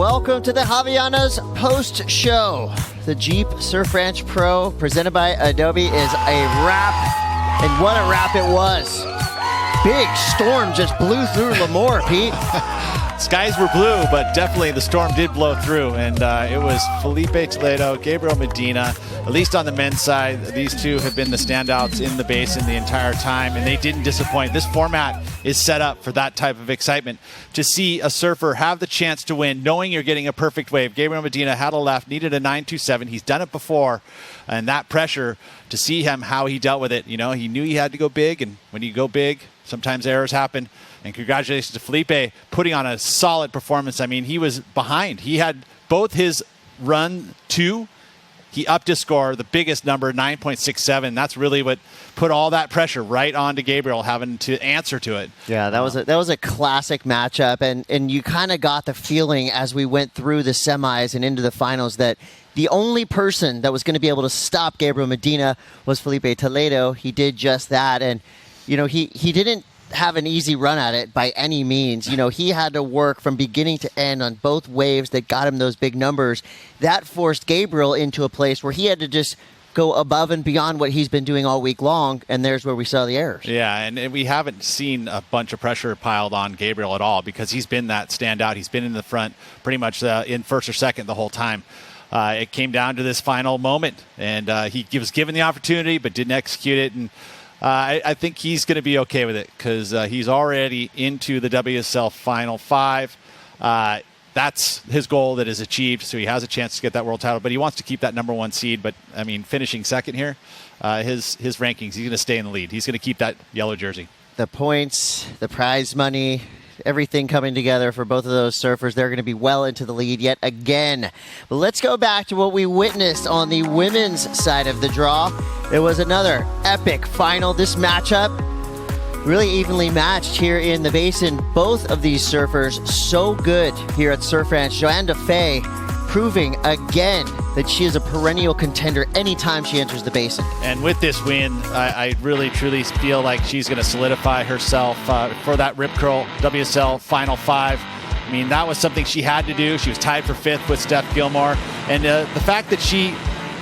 welcome to the Javianas post show. The Jeep Surf Ranch Pro presented by Adobe is a wrap, and what a wrap it was. Big storm just blew through Lemoore, Pete. Skies were blue, but definitely the storm did blow through, and it was Filipe Toledo, Gabriel Medina. At least on the men's side, these two have been the standouts in the basin the entire time, and they didn't disappoint. This format is set up for that type of excitement. To see a surfer have the chance to win, knowing you're getting a perfect wave. Gabriel Medina had a left, needed a 927. He's done it before, and that pressure, to see him, how he dealt with it. You know, he knew he had to go big, and when you go big, sometimes errors happen. And congratulations to Felipe putting on a solid performance. I mean, he was behind. He had both his run two. He upped his score, the biggest number, 9.67. That's really what put all that pressure right onto Gabriel, having to answer to it. Yeah, that was a classic matchup, and you kind of got the feeling as we went through the semis and into the finals that the only person that was going to be able to stop Gabriel Medina was Filipe Toledo. He did just that, and you know he didn't have an easy run at it by any means. You know, he had to work from beginning to end on both waves that got him those big numbers. That forced Gabriel into a place where he had to just go above and beyond what he's been doing all week long, and there's where we saw the errors. Yeah, and we haven't seen a bunch of pressure piled on Gabriel at all because he's been that standout. He's been in the front pretty much in first or second the whole time. It came down to this final moment, and he was given the opportunity but didn't execute it, and I think he's going to be okay with it because he's already into the WSL Final 5. That's his goal that is achieved, so he has a chance to get that world title. But he wants to keep that number one seed. But, I mean, finishing second here, his rankings, he's going to stay in the lead. He's going to keep that yellow jersey. The points, the prize money, everything coming together for both of those surfers. They're going to be well into the lead yet again. But let's go back to what we witnessed on the women's side of the draw. It was another epic final. This matchup really evenly matched here in the basin. Both of these surfers so good here at Surf Ranch. Johanne Defay proving again that she is a perennial contender anytime she enters the basin. And with this win, I really, truly feel like she's going to solidify herself for that Rip Curl WSL Final 5. I mean, that was something she had to do. She was tied for 5th with Steph Gilmore. And the fact that she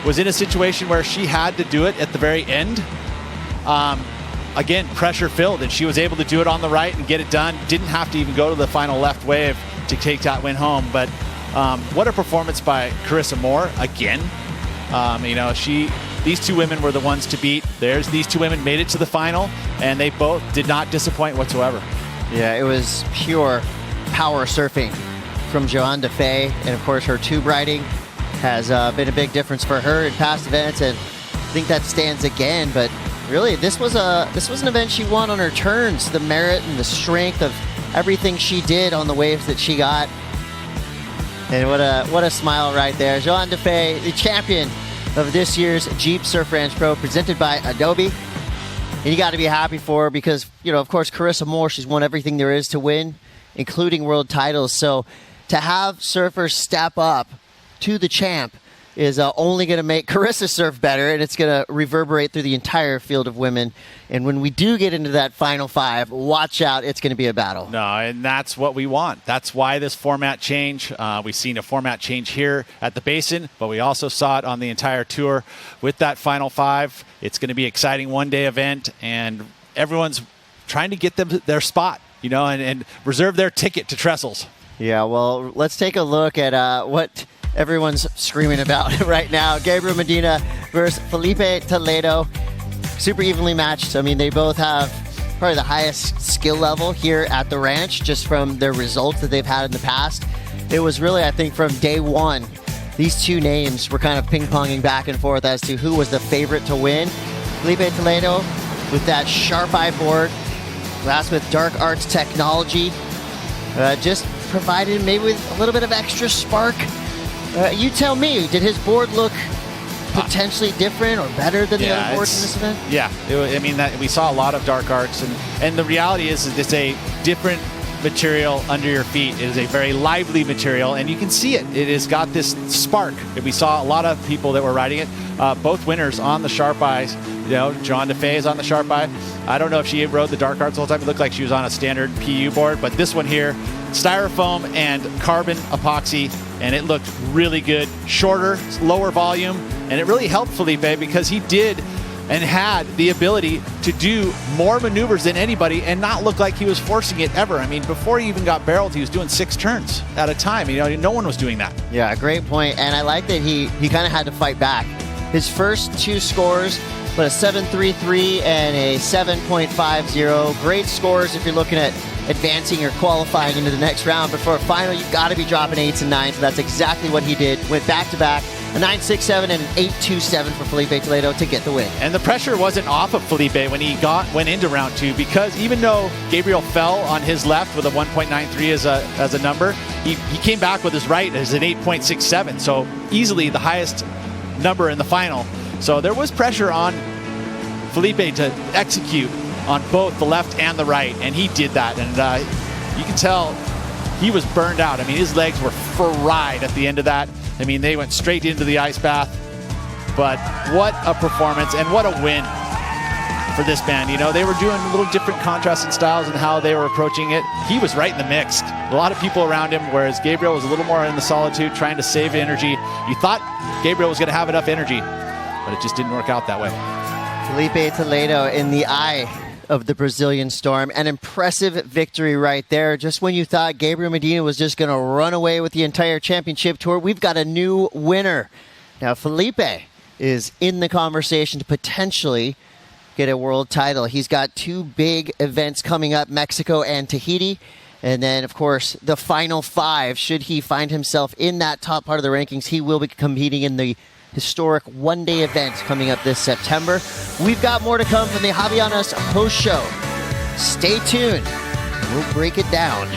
was in a situation where she had to do it at the very end, again, pressure filled, and she was able to do it on the right and get it done. Didn't have to even go to the final left wave to take that win home. But what a performance by Carissa Moore again. You know, these two women were the ones to beat. These two women made it to the final, and they both did not disappoint whatsoever. Yeah, it was pure power surfing from Johanne Defay, and of course her tube riding has been a big difference for her in past events, and I think that stands again. But really, this was an event she won on her turns. The merit and the strength of everything she did on the waves that she got. And what a smile right there. Johanne Defay, the champion of this year's Jeep Surf Ranch Pro, presented by Adobe. And you got to be happy for her because, you know, of course, Carissa Moore, she's won everything there is to win, including world titles. So to have surfers step up to the champ is only going to make Carissa surf better, and it's going to reverberate through the entire field of women. And when we do get into that Final 5, watch out, it's going to be a battle. No, and that's what we want. That's why this format change. We've seen a format change here at the Basin, but we also saw it on the entire tour with that Final 5. It's going to be an exciting one-day event, and everyone's trying to get them their spot, you know, and reserve their ticket to Trestles. Yeah, well, let's take a look at what everyone's screaming about right now. Gabriel Medina versus Filipe Toledo. Super evenly matched. I mean, they both have probably the highest skill level here at the ranch just from their results that they've had in the past. It was really, I think, from day one, these two names were kind of ping-ponging back and forth as to who was the favorite to win. Filipe Toledo with that sharp eye board, glass with dark arts technology, just provided maybe with a little bit of extra spark. You tell me, did his board look potentially different or better than the other boards in this event? Yeah, we saw a lot of dark arts, and the reality is it's a different material under your feet. It is a very lively material, and you can see it. It has got this spark. We saw a lot of people that were riding it. Both winners on the sharp eyes. You know, Johanne Defay is on the sharp eye. I don't know if she rode the dark arts the whole time. It looked like she was on a standard PU board, but this one here, styrofoam and carbon epoxy, and it looked really good. Shorter, lower volume, and it really helped Felipe because he did and had the ability to do more maneuvers than anybody and not look like he was forcing it ever. I mean, before he even got barreled, he was doing 6 turns at a time. You know, no one was doing that. Yeah, great point. And I like that he kind of had to fight back. His first 2 scores, but a 7.33 and a 7.50. Great scores if you're looking at advancing or qualifying into the next round. But for a final, you've got to be dropping 8s and 9s. So that's exactly what he did. Went back-to-back. A 9.67 and an 8.27 for Filipe Toledo to get the win. And the pressure wasn't off of Felipe when he went into round 2, because even though Gabriel fell on his left with a 1.93 as a number, he came back with his right as an 8.67. So easily the highest number in the final. So there was pressure on Felipe to execute on both the left and the right, and he did that. And you can tell he was burned out. I mean, his legs were fried at the end of that. I mean, they went straight into the ice bath. But what a performance and what a win for this band. You know, they were doing a little different contrasting styles and how they were approaching it. He was right in the mix. A lot of people around him, whereas Gabriel was a little more in the solitude, trying to save energy. You thought Gabriel was going to have enough energy, but it just didn't work out that way. Filipe Toledo in the eye of the Brazilian Storm. An impressive victory right there. Just when you thought Gabriel Medina was just going to run away with the entire championship tour, we've got a new winner. Now, Filipe is in the conversation to potentially get a world title. He's got 2 big events coming up, Mexico and Tahiti. And then, of course, the final 5. Should he find himself in that top part of the rankings, he will be competing in the historic one-day event coming up this September. We've got more to come from the Javianas post-show. Stay tuned. We'll break it down.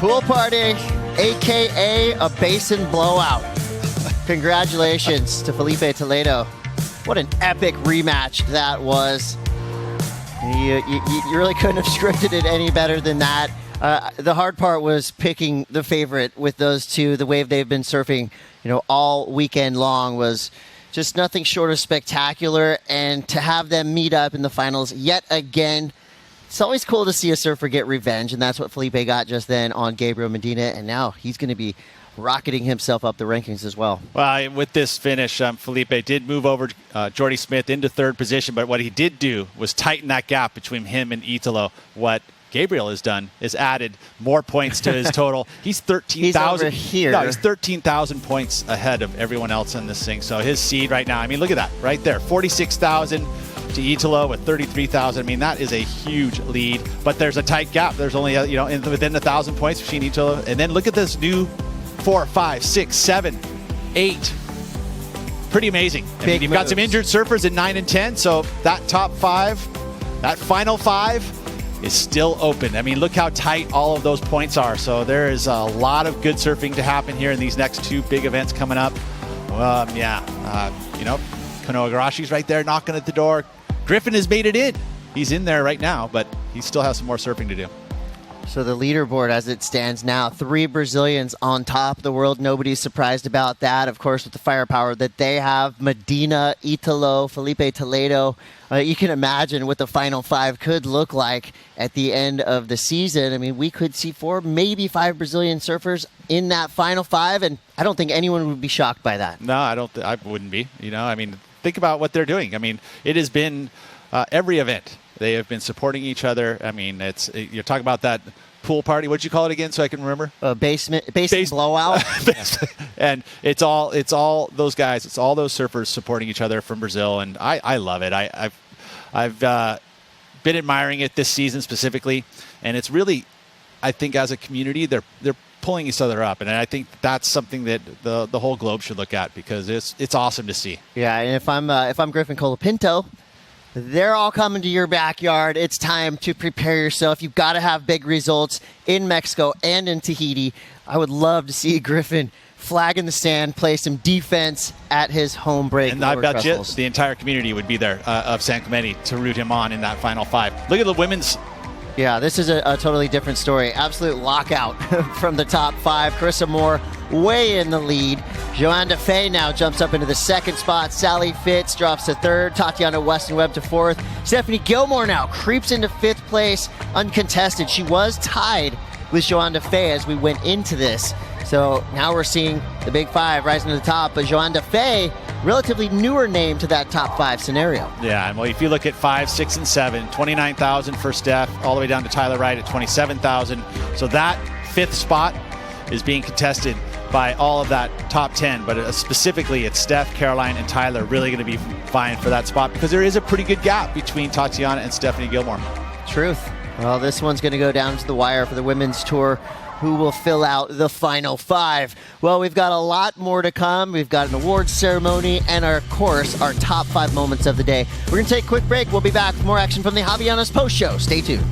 Pool party, a.k.a. a basin blowout. Congratulations to Filipe Toledo. What an epic rematch that was. You really couldn't have scripted it any better than that. The hard part was picking the favorite with those two. The wave they've been surfing, all weekend long was just nothing short of spectacular. And to have them meet up in the finals yet again, it's always cool to see a surfer get revenge, and that's what Felipe got just then on Gabriel Medina, and now he's going to be rocketing himself up the rankings as well. Well, with this finish, Felipe did move over Jordy Smith into third position, but what he did do was tighten that gap between him and Italo. What Gabriel has done is added more points to his total. He's 13,000 here. No, he's 13,000 points ahead of everyone else in this thing. So his seed right now, I mean, look at that right there, 46,000 to Italo with 33,000. I mean, that is a huge lead, but there's a tight gap. There's only within 1,000 points between Italo, and then look at this new 4, 5, 6, 7, 8. Pretty amazing. I mean, you've got some injured surfers in 9 and 10, so that top 5, that final 5 is still open. I mean, look how tight all of those points are. So there is a lot of good surfing to happen here in these next 2 big events coming up. Kanoa Garashi's right there knocking at the door. Griffin has made it in. He's in there right now, but he still has some more surfing to do. So the leaderboard as it stands now, 3 Brazilians on top of the world. Nobody's surprised about that. Of course, with the firepower that they have, Medina, Italo, Filipe Toledo. You can imagine what the final 5 could look like at the end of the season. I mean, we could see 4, maybe 5 Brazilian surfers in that final 5, and I don't think anyone would be shocked by that. No, I wouldn't be. I mean, think about what they're doing. I mean, it has been every event. They have been supporting each other. I mean, you're talking about that pool party. What'd you call it again so I can remember? Basin blowout. And it's all those guys. It's all those surfers supporting each other from Brazil, and I love it. I've been admiring it this season specifically, and it's really, I think as a community, they're pulling each other up, and I think that's something that the whole globe should look at because it's awesome to see. Yeah, and if I'm Griffin Colapinto, they're all coming to your backyard. It's time to prepare yourself. You've got to have big results in Mexico and in Tahiti. I would love to see Griffin flag in the sand, play some defense at his home break. And I bet you the entire community would be there of San Clemente to root him on in that final 5. Look at the women's. Yeah, this is a totally different story. Absolute lockout from the top 5. Carissa Moore way in the lead. Johanne Defay now jumps up into the 2nd spot. Sally Fitz drops to 3rd. Tatiana Weston Webb to 4th. Stephanie Gilmore now creeps into 5th place uncontested. She was tied with Johanne Defay as we went into this. So now we're seeing the big 5 rising to the top. But Johanne Defay, relatively newer name to that top 5 scenario. Yeah, and well, if you look at 5, 6, and 7, 29,000 for Steph, all the way down to Tyler Wright at 27,000. So that 5th spot is being contested by all of that top 10, but specifically it's Steph, Caroline, and Tyler really going to be vying for that spot because there is a pretty good gap between Tatiana and Stephanie Gilmore. Truth. Well, this one's going to go down to the wire for the women's tour. Who will fill out the final 5? Well, we've got a lot more to come. We've got an awards ceremony and, of course, our top 5 moments of the day. We're going to take a quick break. We'll be back with more action from the Javianas post show. Stay tuned.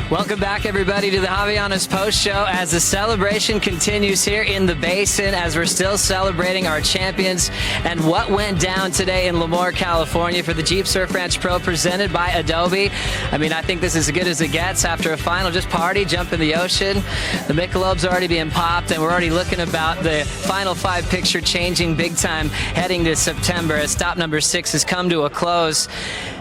Welcome back, everybody, to the Havaianas Post Show as the celebration continues here in the Basin as we're still celebrating our champions and what went down today in Lemoore, California for the Jeep Surf Ranch Pro presented by Adobe. I mean, I think this is as good as it gets after a final. Just party, jump in the ocean. The Michelob's already being popped, and we're already looking about the Final 5 picture changing big time heading to September as stop number 6 has come to a close.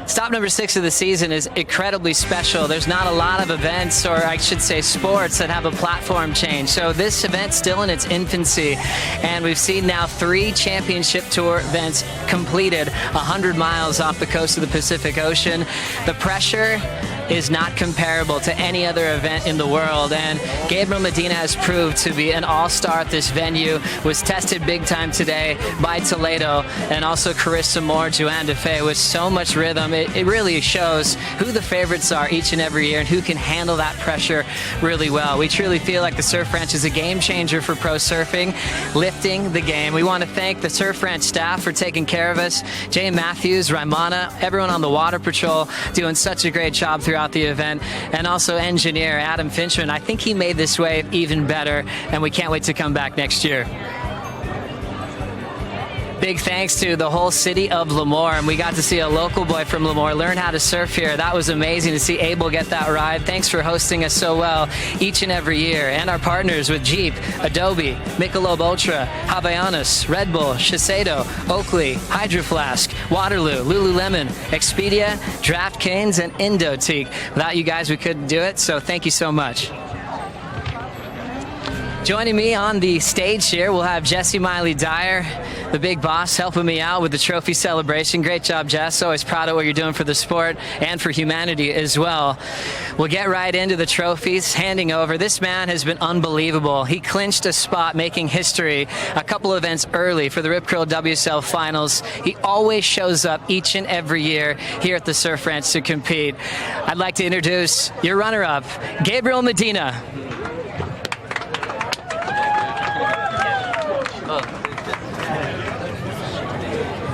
Stop number 6 of the season is incredibly special. There's not a lot of events, or I should say sports, that have a platform change. So this event's still in its infancy, and we've seen now 3 championship tour events completed 100 miles off the coast of the Pacific Ocean. The pressure is not comparable to any other event in the world, and Gabriel Medina has proved to be an all-star at this venue, was tested big time today by Toledo, and also Carissa Moore, Johanne Defay, with so much rhythm. It really shows who the favorites are each and every year and who can handle that pressure really well. We truly feel like the Surf Ranch is a game changer for pro surfing, lifting the game. We want to thank the Surf Ranch staff for taking care of us, Jay Matthews, Raimana, everyone on the Water Patrol doing such a great job throughout the event, and also engineer Adam Finchman. I think he made this wave even better, and we can't wait to come back next year. Big thanks to the whole city of Lemoore, and we got to see a local boy from Lemoore learn how to surf here. That was amazing to see Abel get that ride. Thanks for hosting us so well each and every year. And our partners with Jeep, Adobe, Michelob Ultra, Havaianas, Red Bull, Shiseido, Oakley, Hydro Flask, Waterloo, Lululemon, Expedia, DraftKings, and Indoteak. Without you guys, we couldn't do it, so thank you so much. Joining me on the stage here, we'll have Jesse Miley Dyer, the big boss, helping me out with the trophy celebration. Great job, Jess. Always proud of what you're doing for the sport and for humanity as well. We'll get right into the trophies, handing over. This man has been unbelievable. He clinched a spot, making history a couple events early for the Rip Curl WSL Finals. He always shows up each and every year here at the Surf Ranch to compete. I'd like to introduce your runner-up, Gabriel Medina.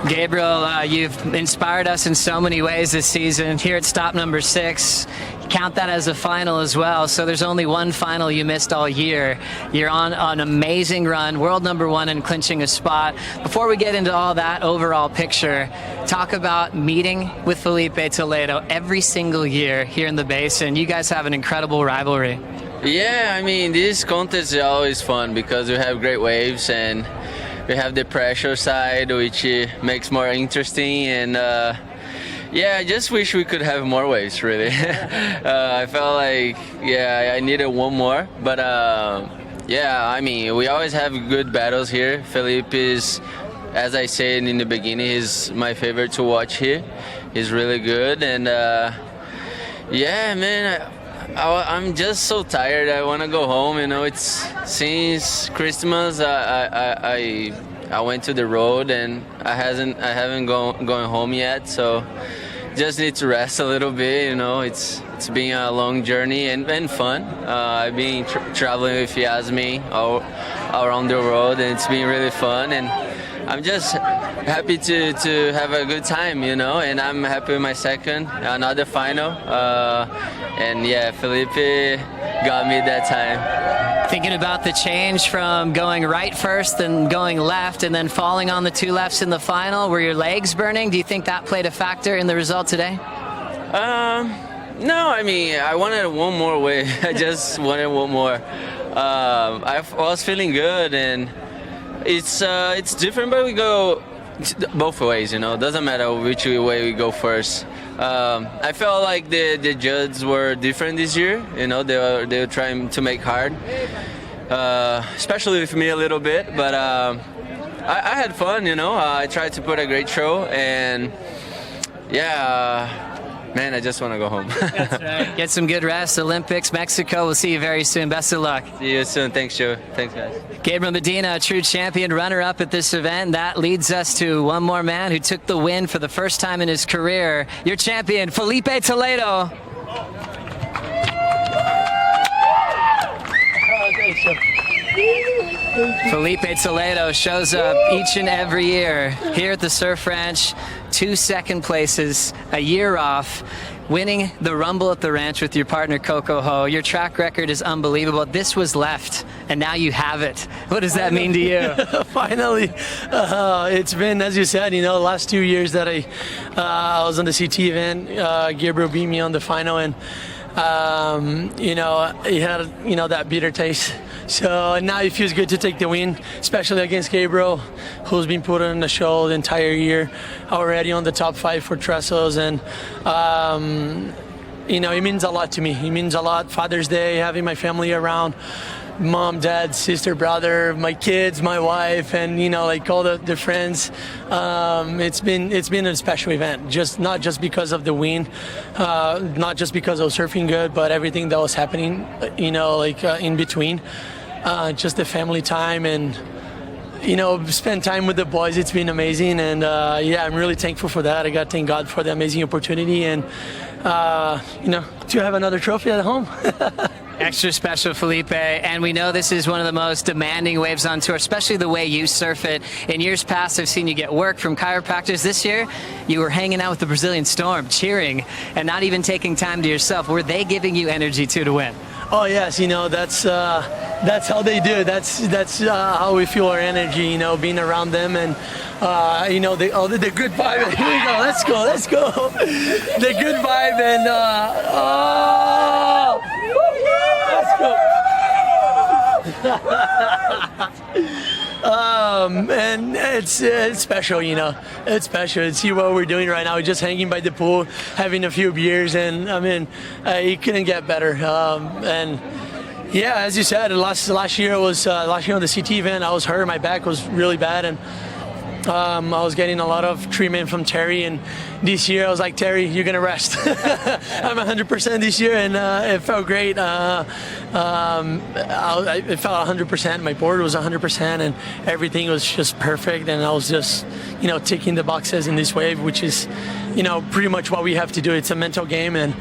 Gabriel, you've inspired us in so many ways this season. Here at stop number 6, count that as a final as well. So there's only one final you missed all year. You're on an amazing run, world number 1 and clinching a spot. Before we get into all that overall picture, talk about meeting with Filipe Toledo every single year here in the Basin. You guys have an incredible rivalry. Yeah, I mean, these contests are always fun because we have great waves and we have the pressure side, which makes more interesting. And yeah, I just wish we could have more waves, really. I felt like, yeah, I needed one more. But yeah, I mean, we always have good battles here. Felipe is, as I said in the beginning, he's my favorite to watch here. He's really good. And yeah, man, I'm just so tired. I want to go home. You know, it's since Christmas. I went to the road and I haven't gone home yet. So just need to rest a little bit. You know, it's been a long journey and fun. I've been traveling with Yasmin all around the world, and it's been really fun. And I'm just happy to have a good time, you know, and I'm happy with my second, another final. And yeah, Felipe got me that time. Thinking about the change from going right first and going left and then falling on the 2 lefts in the final, were your legs burning? Do you think that played a factor in the result today? No, I mean, I wanted one more wave. I just wanted one more. I was feeling good, and it's different, but we go both ways, you know. Doesn't matter which way we go first. I felt like the judges were different this year. You know, they were trying to make hard, especially with me a little bit. But I had fun, you know. I tried to put a great show, and yeah. Man, I just want to go home. That's right. Get some good rest. Olympics, Mexico. We'll see you very soon. Best of luck. See you soon. Thanks, Joe. Thanks, guys. Gabriel Medina, a true champion, runner-up at this event. That leads us to one more man who took the win for the first time in his career. Your champion, Filipe Toledo. Oh, Filipe Toledo shows up each and every year here at the Surf Ranch. 2 second places, a year off, winning the Rumble at the Ranch with your partner Coco Ho. Your track record is unbelievable. This was left, and now you have it. What does that mean to you? Finally, it's been, as you said, the last 2 years that I was on the CT event. Gabriel beat me on the final, and he had that bitter taste. So now it feels good to take the win, especially against Gabriel, who's been putting on the show the entire year, already on the top 5 for trestles, and it means a lot to me. It means a lot. Father's Day, having my family around, mom, dad, sister, brother, my kids, my wife, and all the friends. It's been a special event, not just because of the win, not just because I was surfing good, but everything that was happening, in between. Just the family time and spend time with the boys. It's been amazing, and I'm really thankful for that. I got to thank God for the amazing opportunity, and to have another trophy at home. Extra special, Felipe, and we know this is one of the most demanding waves on tour, especially the way you surf it. In years past, I've seen you get work from chiropractors. This year, you were hanging out with the Brazilian Storm, cheering, and not even taking time to yourself. Were they giving you energy, too, to win? Oh yes, that's how they do it. That's how we feel our energy. Being around them, and the good vibe. Here we go. Let's go. The good vibe, and and it's special, It's special to see what we're doing right now. We're just hanging by the pool, having a few beers, and it couldn't get better. And yeah, as you said, last year was last year on the CT event. I was hurt. My back was really bad, and I was getting a lot of treatment from Terry, and this year I was like, Terry, you're gonna rest. I'm 100% this year, and it felt great. It felt 100%. My board was 100%, and everything was just perfect. And I was just, ticking the boxes in this wave, which is, pretty much what we have to do. It's a mental game, and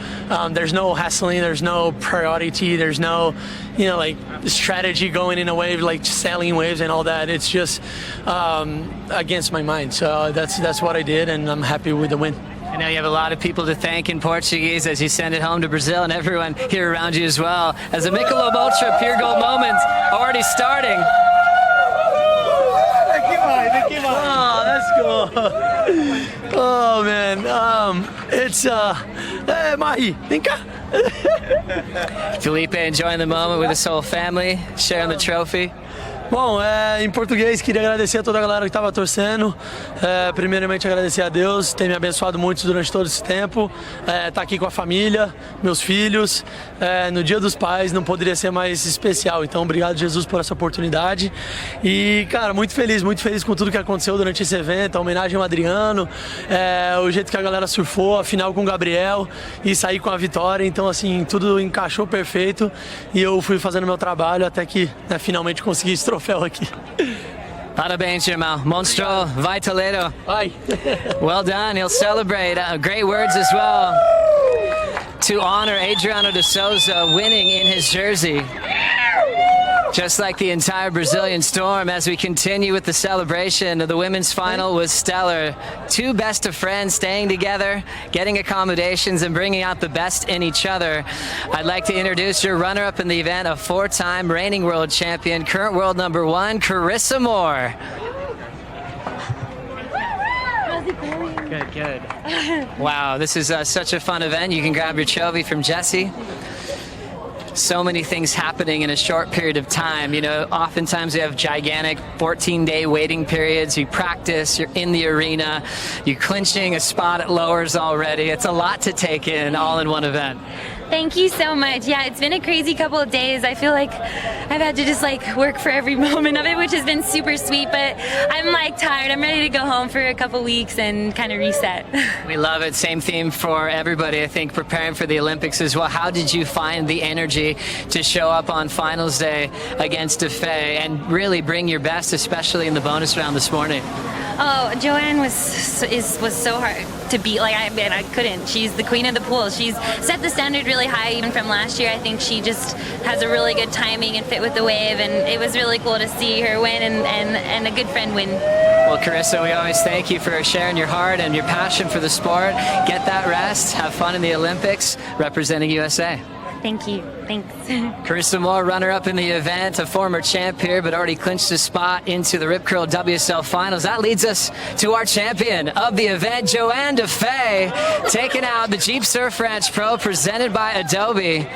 there's no hassling, there's no priority, there's no, strategy going in a wave, like sailing waves and all that. It's just against my mind. So that's what I did, and I'm happy with the win. I know you have a lot of people to thank in Portuguese as you send it home to Brazil, and everyone here around you as well. As the Michelob Ultra Pure Gold moment already starting. Oh, that's cool. Oh man, it's hey Mahi, vem cá. Felipe enjoying the moment with his whole family, sharing the trophy. Bom, em português, queria agradecer a toda a galera que estava torcendo. Primeiramente, agradecer a Deus, ter me abençoado muito durante todo esse tempo. Tá aqui com a família, meus filhos. No Dia dos Pais, não poderia ser mais especial. Então, obrigado, Jesus, por essa oportunidade. E, cara, muito feliz com tudo que aconteceu durante esse evento. A homenagem ao Adriano, o jeito que a galera surfou, a final com o Gabriel e sair com a vitória. Então, assim, tudo encaixou perfeito. E eu fui fazendo meu trabalho até que, finalmente, consegui esse troféu aqui. Parabéns, irmão. Monstro, vai Toledo. Vai. Well done. He'll celebrate. Great words as well to honor Adriano de Souza winning in his jersey. Just like the entire Brazilian Storm, as we continue with the celebration, the women's final was stellar. Two best of friends staying together, getting accommodations, and bringing out the best in each other. I'd like to introduce your runner-up in the event, a 4-time reigning world champion, current world number 1, Carissa Moore. Good. Wow, this is such a fun event. You can grab your trophy from Jesse. So many things happening in a short period of time. Oftentimes we have gigantic 14-day waiting periods. You practice, you're in the arena, you're clinching a spot at lowers already. It's a lot to take in all in one event. Thank you so much. Yeah, it's been a crazy couple of days. I feel like I've had to just work for every moment of it, which has been super sweet, but I'm tired. I'm ready to go home for a couple weeks and kind of reset. We love it. Same theme for everybody, I think, preparing for the Olympics as well. How did you find the energy to show up on finals day against Defay and really bring your best, especially in the bonus round this morning? Oh, Johanne was so hard. to beat. Like I couldn't. She's the queen of the pool. She's set the standard really high even from last year. I think she just has a really good timing and fit with the wave, and it was really cool to see her win and a good friend win. Well, Carissa, we always thank you for sharing your heart and your passion for the sport. Get that rest. Have fun in the Olympics representing USA. Thank you. Thanks. Carissa Moore, runner-up in the event, a former champ here, but already clinched a spot into the Rip Curl WSL Finals. That leads us to our champion of the event, Johanne Defay, taking out the Jeep Surf Ranch Pro presented by Adobe.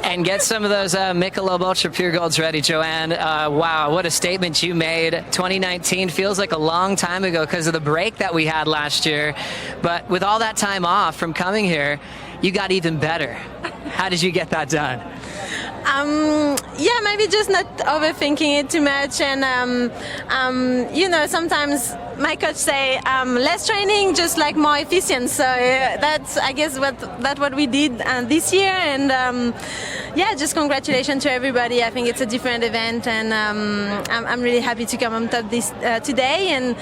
And get some of those Michelob Ultra Pure Golds ready, Johanne. Wow, what a statement you made. 2019 feels like a long time ago because of the break that we had last year. But with all that time off from coming here, you got even better. How did you get that done? Yeah, maybe just not overthinking it too much, and you know, sometimes my coach say less training, just like more efficient. So that's, I guess, what we did this year, and yeah, just congratulations to everybody. I think it's a different event, and I'm really happy to come on top this today, and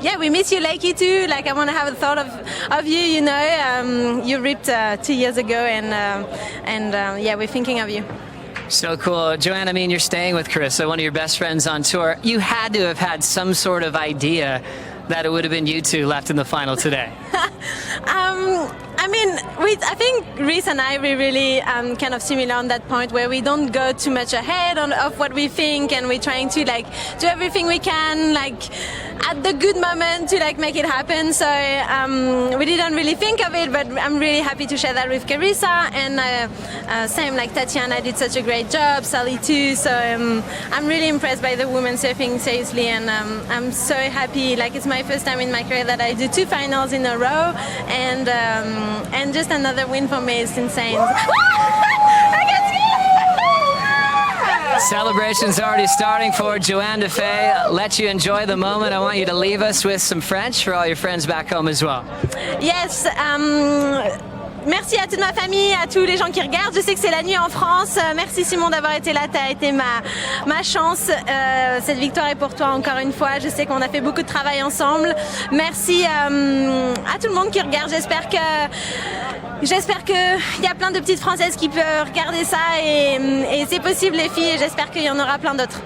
yeah, we miss you, Lakey, too. Like, I want to have a thought of you. You know, you ripped 2 years ago, and yeah, we're thinking of you. So cool. Johanne, I mean, you're staying with Carissa, one of your best friends on tour. You had to have had some sort of idea that it would have been you two left in the final today. I mean, I think Reese and I, we're really kind of similar on that point where we don't go too much ahead of what we think, and we're trying to like do everything we can, like at the good moment to like make it happen. So we didn't really think of it, but I'm really happy to share that with Carissa, and same like Tatiana did such a great job, Sally too. So I'm really impressed by the women surfing, seriously, and I'm so happy. Like, it's my first time in my career that I do 2 finals in a row, and just another win for me is insane. Celebration's already starting for Johanne Defay. Let you enjoy the moment. I want you to leave us with some French for all your friends back home as well. Yes. Merci à toute ma famille, à tous les gens qui regardent. Je sais que c'est la nuit en France. Merci Simon d'avoir été là. Tu as été ma chance. Cette victoire est pour toi encore une fois. Je sais qu'on a fait beaucoup de travail ensemble. Merci à tout le monde qui regarde. J'espère qu'il y a plein de petites Françaises qui peuvent regarder ça. Et c'est possible, les filles. Et j'espère qu'il y en aura plein d'autres.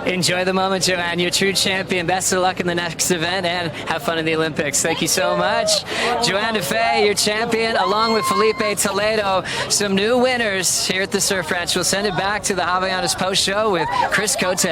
Enjoy the moment, Johanne. You're a true champion. Best of luck in the next event, and have fun in the Olympics. Thank you so much. Johanne Defay, your champion, along with Filipe Toledo. Some new winners here at the Surf Ranch. We'll send it back to the Havaianas Post Show with Chris Cote.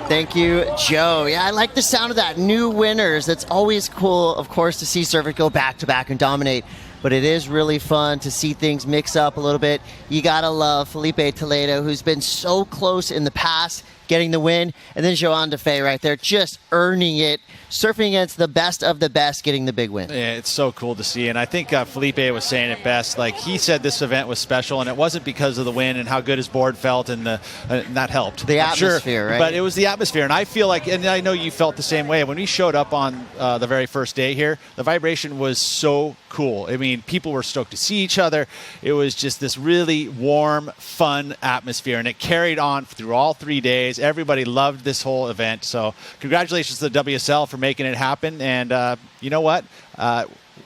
Thank you, Joe. Yeah, I like the sound of that. New winners. That's always cool, of course, to see surfers go back-to-back and dominate. But it is really fun to see things mix up a little bit. You gotta love Filipe Toledo, who's been so close in the past, getting the win. And then Johanne Defay right there, just earning it, surfing against the best of the best, getting the big win. Yeah, it's so cool to see. And I think Felipe was saying it best. Like, he said this event was special, and it wasn't because of the win and how good his board felt, and that helped. The atmosphere, right? But it was the atmosphere. And I feel like, and I know you felt the same way, when we showed up on the very first day here, the vibration was so cool. I mean, people were stoked to see each other. It was just this really warm, fun atmosphere, and it carried on through all 3 days. Everybody loved this whole event. So congratulations to the WSL for making it happen. And you know what?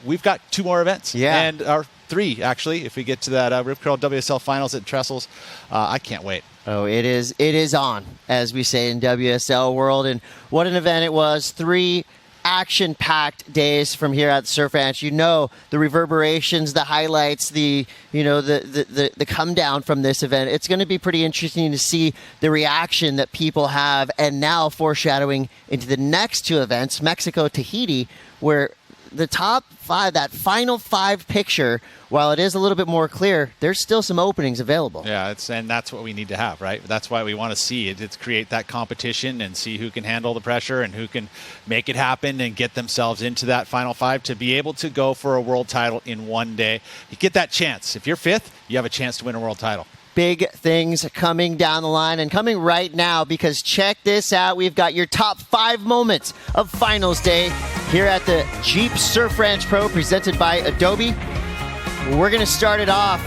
We've got 2 more events. Yeah. And our 3, actually, if we get to that Rip Curl WSL Finals at Trestles. I can't wait. Oh, it is on, as we say in WSL world. And what an event it was. 3 action-packed days from here at the Surf Ranch. You know, the reverberations, the highlights, the come down from this event. It's going to be pretty interesting to see the reaction that people have, and now foreshadowing into the next 2 events, Mexico, Tahiti, where the top 5, that final 5 picture, while it is a little bit more clear, there's still some openings available. Yeah, and that's what we need to have, right? That's why we want to see it. It's create that competition and see who can handle the pressure and who can make it happen and get themselves into that final 5 to be able to go for a world title in one day. You get that chance. If you're 5th, you have a chance to win a world title. Big things coming down the line and coming right now, because check this out. We've got your top 5 moments of finals day here at the Jeep Surf Ranch Pro presented by Adobe. We're going to start it off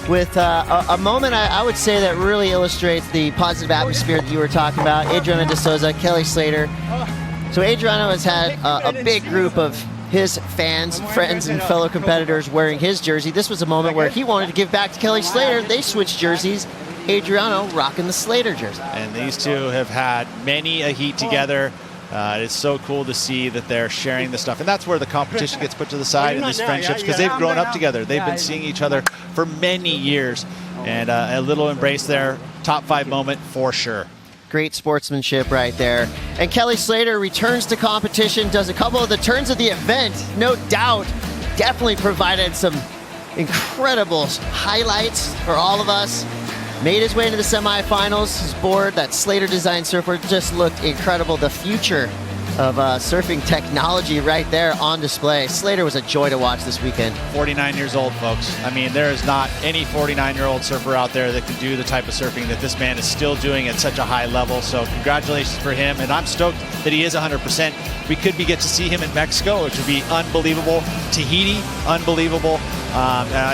with a moment I would say that really illustrates the positive atmosphere that you were talking about. Adriana De Souza, Kelly Slater, So Adriano has had a big group of his fans, friends, and fellow competitors wearing his jersey. This was a moment where he wanted to give back to Kelly Slater. They switched jerseys. Adriano rocking the Slater jersey. And these two have had many a heat together. It's so cool to see that they're sharing this stuff. And that's where the competition gets put to the side in these friendships, because they've grown up together. They've been seeing each other for many years. And a little embrace there. Top 5 moment for sure. Great sportsmanship right there. And Kelly Slater returns to competition, does a couple of the turns of the event, no doubt. Definitely provided some incredible highlights for all of us. Made his way into the semifinals. His board, that Slater design surfboard, just looked incredible. The future of surfing technology right there on display. Slater was a joy to watch this weekend. 49 years old, folks. I mean, there is not any 49-year-old surfer out there that can do the type of surfing that this man is still doing at such a high level. So congratulations for him. And I'm stoked that he is 100%. We could get to see him in Mexico, which would be unbelievable. Tahiti, unbelievable.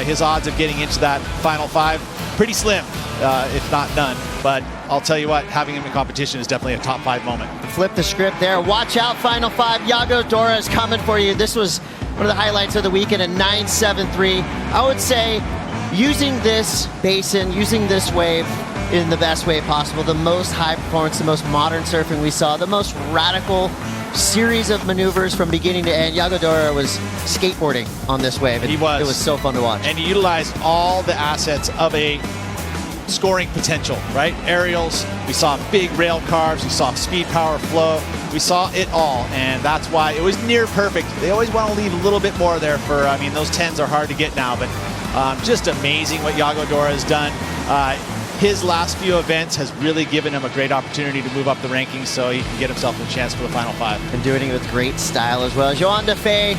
His odds of getting into that final 5, pretty slim, if not none. But I'll tell you what, having him in competition is definitely a top 5 moment. Flip the script there. Watch out, final 5. Iago Dora is coming for you. This was one of the highlights of the weekend, a 9.73. I would say using this basin, using this wave in the best way possible, the most high performance, the most modern surfing we saw, the most radical series of maneuvers from beginning to end. Iago Dora was skateboarding on this wave. He was. It was so fun to watch. And he utilized all the assets of a scoring potential, right? Aerials, we saw big rail carves, we saw speed, power, flow, we saw it all, and that's why it was near perfect. They always want to leave a little bit more there for, I mean, those 10s are hard to get now, but just amazing what Iago Dora has done. His last few events has really given him a great opportunity to move up the rankings so he can get himself a chance for the final 5. And doing it with great style as well. Johanne Defay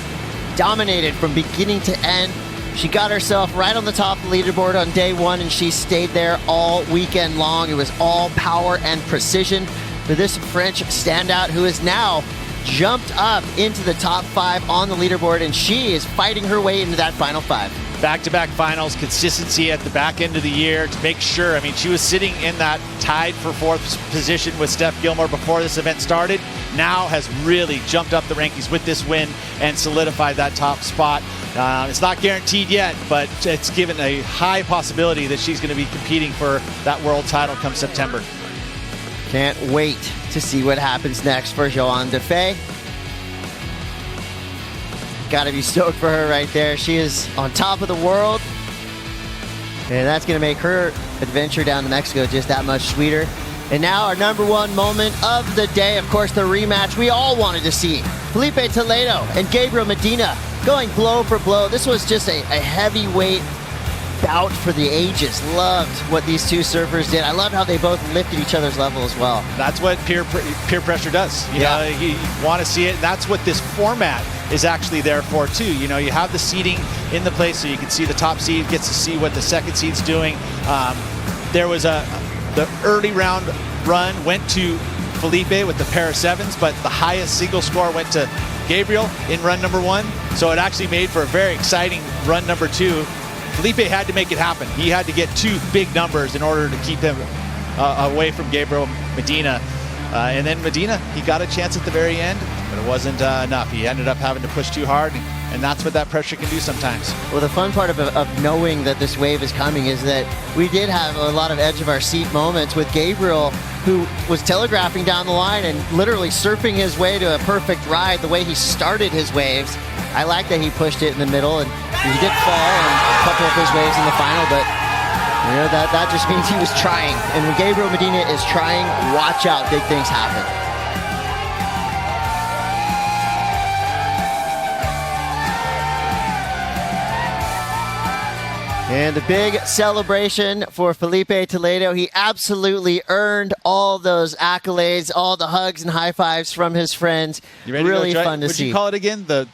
dominated from beginning to end. She got herself right on the top of the leaderboard on day 1, and she stayed there all weekend long. It was all power and precision for this French standout, who has now jumped up into the top 5 on the leaderboard, and she is fighting her way into that final 5. Back-to-back finals, consistency at the back end of the year to make sure. I mean, she was sitting in that tied for 4th position with Steph Gilmore before this event started. Now has really jumped up the rankings with this win and solidified that top spot. It's not guaranteed yet, but it's given a high possibility that she's going to be competing for that world title come September. Can't wait to see what happens next for Johanne Defay. Got to be stoked for her right there. She is on top of the world, and that's going to make her adventure down to Mexico just that much sweeter. And now our number 1 moment of the day, of course, the rematch we all wanted to see. Filipe Toledo and Gabriel Medina going blow for blow. This was just a heavyweight bout for the ages. Loved what these two surfers did. I loved how they both lifted each other's level as well. That's what peer pressure does. You know, you want to see it. That's what this format is actually there for too. You know, you have the seeding in the place so you can see the top seed gets to see what the second seed's doing. There was the early round run went to Felipe with the pair of 7s, but the highest single score went to Gabriel in run number 1. So it actually made for a very exciting run number 2. Felipe had to make it happen. He had to get 2 big numbers in order to keep him away from Gabriel Medina. And then Medina, he got a chance at the very end, but it wasn't enough. He ended up having to push too hard, and that's what that pressure can do sometimes. Well, the fun part of knowing that this wave is coming is that we did have a lot of edge of our seat moments with Gabriel, who was telegraphing down the line and literally surfing his way to a perfect ride the way he started his waves. I like that he pushed it in the middle, and he did fall in a couple of his waves in the final, but you know, that just means he was trying. And when Gabriel Medina is trying, watch out, big things happen. And the big celebration for Filipe Toledo. He absolutely earned all those accolades, all the hugs and high fives from his friends. You ready really to go fun to Would see. You call it again? The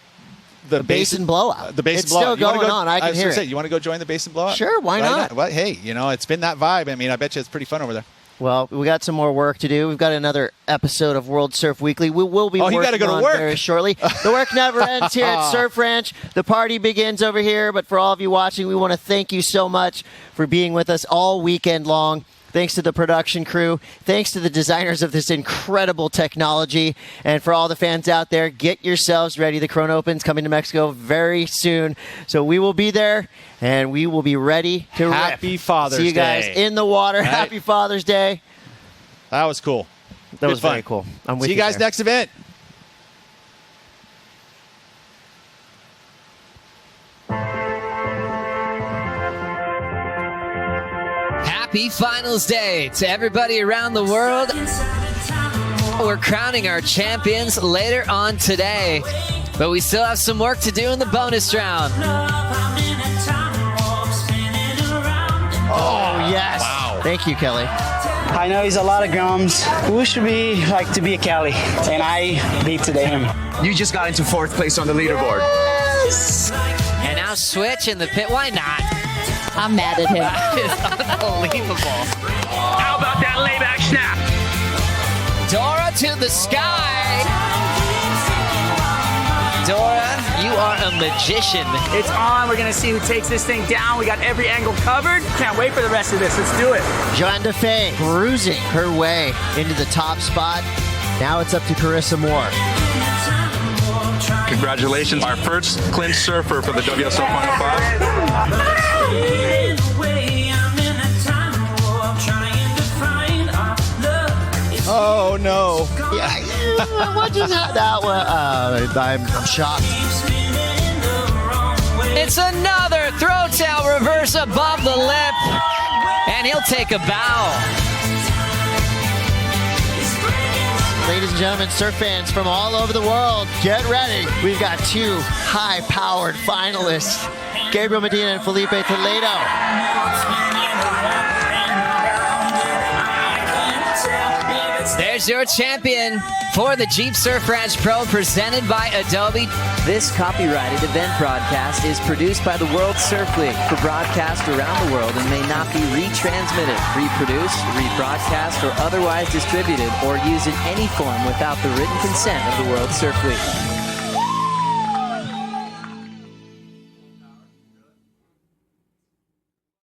basin blowout. The basin it's blowout. Still going on. I can hear it. You want to go join the basin blowout? Sure, why not? Well, hey, you know, it's been that vibe. I mean, I bet you it's pretty fun over there. Well, we got some more work to do. We've got another episode of World Surf Weekly. We will be working gotta go to on work. very shortly. The work never ends here at Surf Ranch. The party begins over here. But for all of you watching, we want to thank you so much for being with us all weekend long. Thanks to the production crew. Thanks to the designers of this incredible technology. And for all the fans out there, get yourselves ready. The Corona Open's coming to Mexico very soon. So we will be there, and we will be ready to Happy Father's Day. See you guys in the water. Right. Happy Father's Day. That was cool. That was fun. very cool. I'm with See you guys there. next event. Happy Finals Day to everybody around the world. We're crowning our champions later on today, but we still have some work to do in the bonus round. Oh, yes. Wow. Thank you, Kelly. I know he's a lot of grams. Who should be like to be a Kelly? And I beat today him. You just got into 4th place on the leaderboard. Yes. And now Switch in the pit. Why not? I'm mad at him. That is unbelievable. How about that layback snap? Dora to the sky. Dora, you are a magician. It's on. We're going to see who takes this thing down. We got every angle covered. Can't wait for the rest of this. Let's do it. Johanne Defay cruising her way into the top spot. Now it's up to Carissa Moore. Congratulations, our first clinch surfer for the WSL Final 5. Oh, no. Yeah, what just happened? That one, I'm shocked. It's another throw tail reverse above the lip, and he'll take a bow. Ladies and gentlemen, surf fans from all over the world, get ready. We've got two high-powered finalists, Gabriel Medina and Filipe Toledo. There's your champion for the Jeep Surf Ranch Pro, presented by Adobe. This copyrighted event broadcast is produced by the World Surf League for broadcast around the world and may not be retransmitted, reproduced, rebroadcast, or otherwise distributed or used in any form without the written consent of the World Surf League.